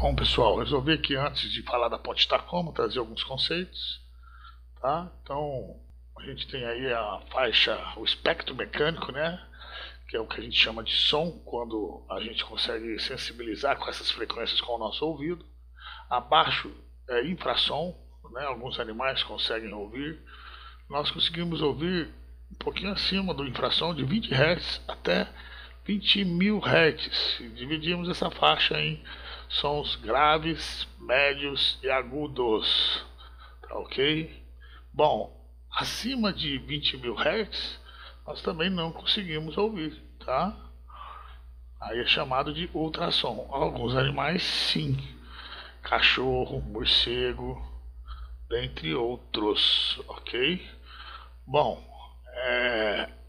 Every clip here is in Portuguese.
Bom, pessoal, resolvi aqui antes de falar da ponte Tacoma trazer alguns conceitos, tá? Então, a gente tem aí a faixa, o espectro mecânico, né? Que é o que a gente chama de som, quando a gente consegue sensibilizar com essas frequências com o nosso ouvido. Abaixo é infrassom, né? Alguns animais conseguem ouvir. Nós conseguimos ouvir um pouquinho acima do infrassom, de 20 Hz até 20.000 Hz. Dividimos essa faixa em sons graves, médios e agudos, tá ok? Bom, acima de 20.000 Hz nós também não conseguimos ouvir, tá? Aí é chamado de ultrassom. Alguns animais sim, cachorro, morcego, dentre outros, ok? Bom,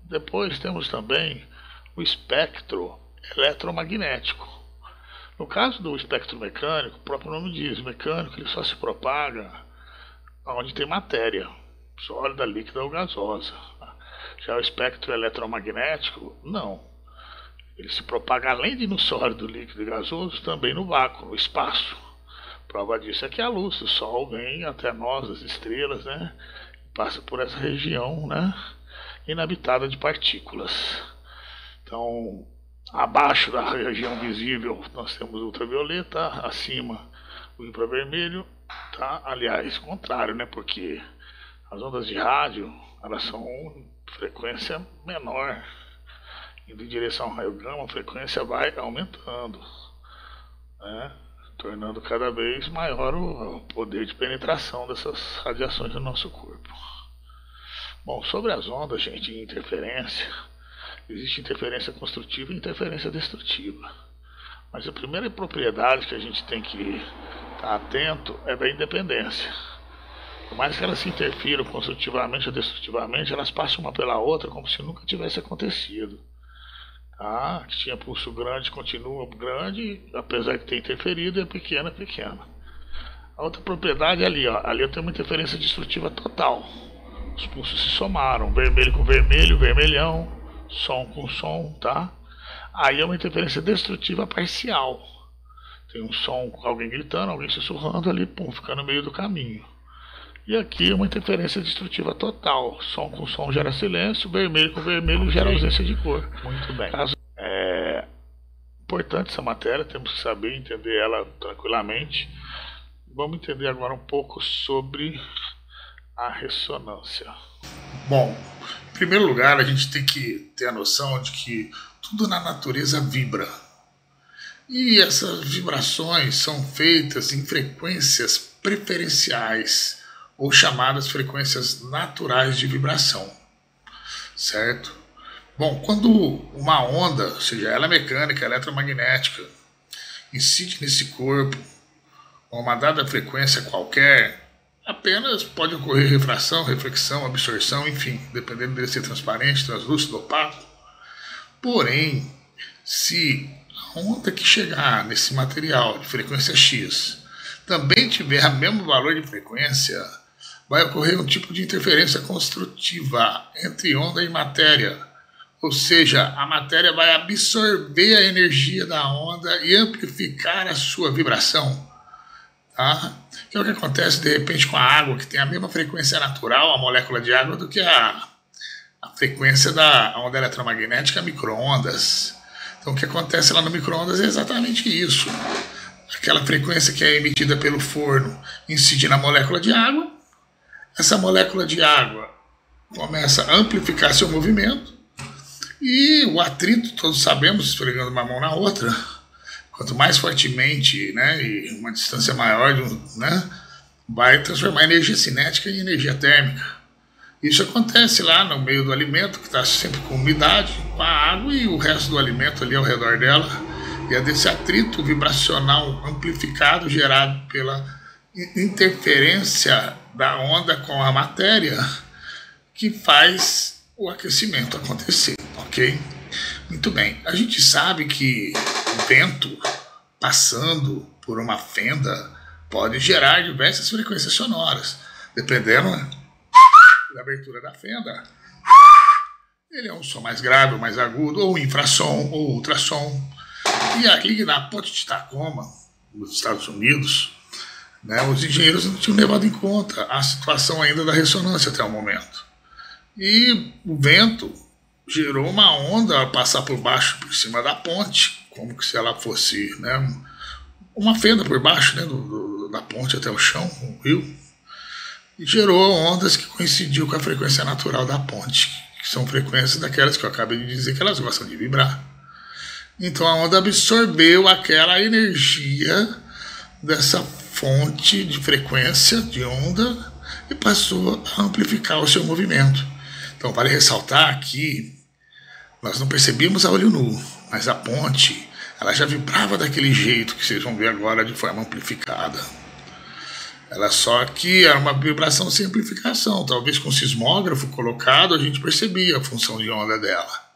depois temos também o espectro eletromagnético. No caso do espectro mecânico, o próprio nome diz, mecânico, ele só se propaga onde tem matéria, sólida, líquida ou gasosa. Já o espectro eletromagnético, não. Ele se propaga além de no sólido, líquido e gasoso, também no vácuo, no espaço. Prova disso é que a luz do Sol vem até nós, as estrelas, né? Passa por essa região, né? Inabitada de partículas. Então, abaixo da região visível nós temos o ultravioleta, acima o infravermelho, tá? Aliás, contrário, né? Porque as ondas de rádio, elas são frequência menor, indo em direção ao raio gama, a frequência vai aumentando, né? Tornando cada vez maior o poder de penetração dessas radiações no nosso corpo. Bom, sobre as ondas, gente, de interferência, existe interferência construtiva e interferência destrutiva. Mas a primeira propriedade que a gente tem que estar atento é da independência. Por mais que elas se interfiram construtivamente ou destrutivamente, elas passam uma pela outra como se nunca tivesse acontecido. Tá? Que tinha pulso grande, continua grande, apesar de ter interferido, é pequena, pequena. A outra propriedade é ali, ó. Ali eu tenho uma interferência destrutiva total. Os pulsos se somaram, vermelho com vermelho, vermelhão, som com som, tá? Aí é uma interferência destrutiva parcial. Tem um som com alguém gritando, alguém sussurrando ali, pum, fica no meio do caminho. E aqui é uma interferência destrutiva total. Som com som gera silêncio, vermelho com vermelho gera ausência de cor. Muito bem. É importante essa matéria, temos que saber entender ela tranquilamente. Vamos entender agora um pouco sobre a ressonância. Bom, em primeiro lugar, a gente tem que ter a noção de que tudo na natureza vibra. E essas vibrações são feitas em frequências preferenciais, ou chamadas frequências naturais de vibração, certo? Bom, quando uma onda, seja ela mecânica, eletromagnética, incide nesse corpo, a uma dada frequência qualquer, apenas pode ocorrer refração, reflexão, absorção, enfim, dependendo dele ser transparente, translúcido, opaco. Porém, se a onda que chegar nesse material de frequência X também tiver o mesmo valor de frequência, vai ocorrer um tipo de interferência construtiva entre onda e matéria. Ou seja, a matéria vai absorver a energia da onda e amplificar a sua vibração. Tá? Que é o que acontece de repente com a água, que tem a mesma frequência natural, a molécula de água, do que a frequência da onda eletromagnética micro-ondas. Então o que acontece lá no micro-ondas é exatamente isso. Aquela frequência que é emitida pelo forno incide na molécula de água. Essa molécula de água começa a amplificar seu movimento e o atrito, todos sabemos, esfregando uma mão na outra, quanto mais fortemente, né, e uma distância maior, né, vai transformar energia cinética em energia térmica. Isso acontece lá no meio do alimento, que está sempre com umidade, com a água e o resto do alimento ali ao redor dela. E é desse atrito vibracional amplificado gerado pela interferência da onda com a matéria que faz o aquecimento acontecer, ok? Muito bem, a gente sabe que o vento passando por uma fenda pode gerar diversas frequências sonoras, dependendo da abertura da fenda. Ele é um som mais grave, mais agudo, ou infrassom, ou ultrassom. E ali na ponte de Tacoma, nos Estados Unidos, né, os engenheiros não tinham levado em conta a situação ainda da ressonância até o momento. E o vento gerou uma onda a passar por baixo, por cima da ponte, como que se ela fosse, né, uma fenda por baixo, né, da ponte até o chão, o rio, e gerou ondas que coincidiu com a frequência natural da ponte, que são frequências daquelas que eu acabei de dizer que elas gostam de vibrar. Então a onda absorveu aquela energia dessa fonte de frequência de onda e passou a amplificar o seu movimento. Então vale ressaltar que nós não percebíamos a olho nu, mas a ponte ela já vibrava daquele jeito que vocês vão ver agora de forma amplificada. Ela só que era uma vibração sem amplificação. Talvez com o sismógrafo colocado a gente percebia a função de onda dela.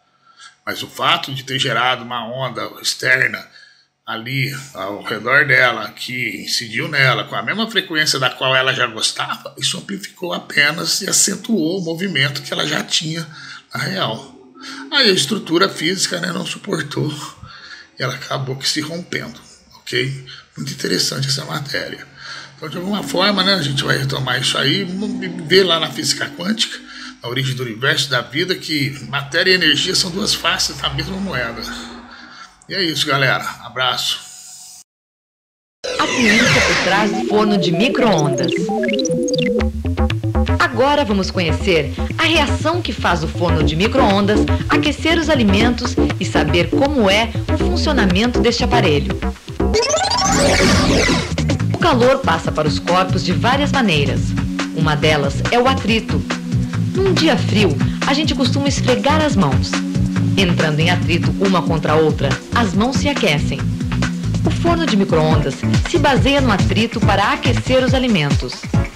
Mas o fato de ter gerado uma onda externa ali ao redor dela, que incidiu nela com a mesma frequência da qual ela já gostava, isso amplificou apenas e acentuou o movimento que ela já tinha na real. Aí a estrutura física, né, não suportou e ela acabou que se rompendo, ok? Muito interessante essa matéria. Então, de alguma forma, né, a gente vai retomar isso aí, ver lá na física quântica, na origem do universo, da vida, que matéria e energia são duas faces da mesma moeda. E é isso, galera. Abraço. A ciência por trás do forno de micro-ondas. Agora vamos conhecer a reação que faz o forno de micro-ondas aquecer os alimentos e saber como é o funcionamento deste aparelho. O calor passa para os corpos de várias maneiras. Uma delas é o atrito. Num dia frio, a gente costuma esfregar as mãos. Entrando em atrito uma contra a outra, as mãos se aquecem. O forno de micro-ondas se baseia no atrito para aquecer os alimentos.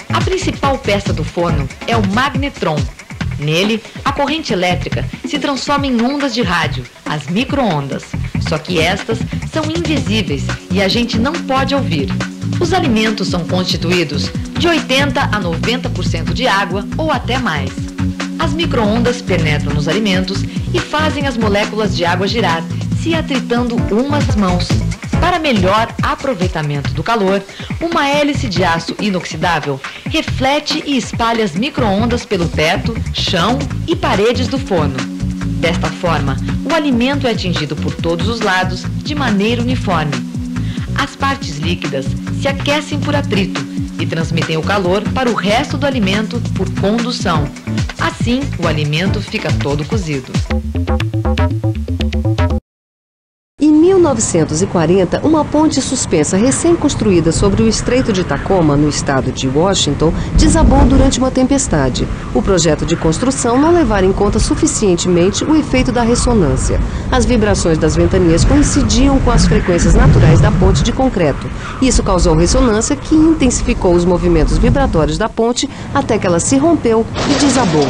A principal peça do forno é o magnetron. Nele, a corrente elétrica se transforma em ondas de rádio, as micro-ondas. Só que estas são invisíveis e a gente não pode ouvir. Os alimentos são constituídos de 80% a 90% de água ou até mais. As micro-ondas penetram nos alimentos e fazem as moléculas de água girar, se atritando umas mãos. Para melhor aproveitamento do calor, uma hélice de aço inoxidável reflete e espalha as micro-ondas pelo teto, chão e paredes do forno. Desta forma, o alimento é atingido por todos os lados de maneira uniforme. As partes líquidas se aquecem por atrito e transmitem o calor para o resto do alimento por condução. Assim, o alimento fica todo cozido. Em 1940, uma ponte suspensa recém-construída sobre o Estreito de Tacoma, no estado de Washington, desabou durante uma tempestade. O projeto de construção não levara em conta suficientemente o efeito da ressonância. As vibrações das ventanias coincidiam com as frequências naturais da ponte de concreto. Isso causou ressonância que intensificou os movimentos vibratórios da ponte até que ela se rompeu e desabou.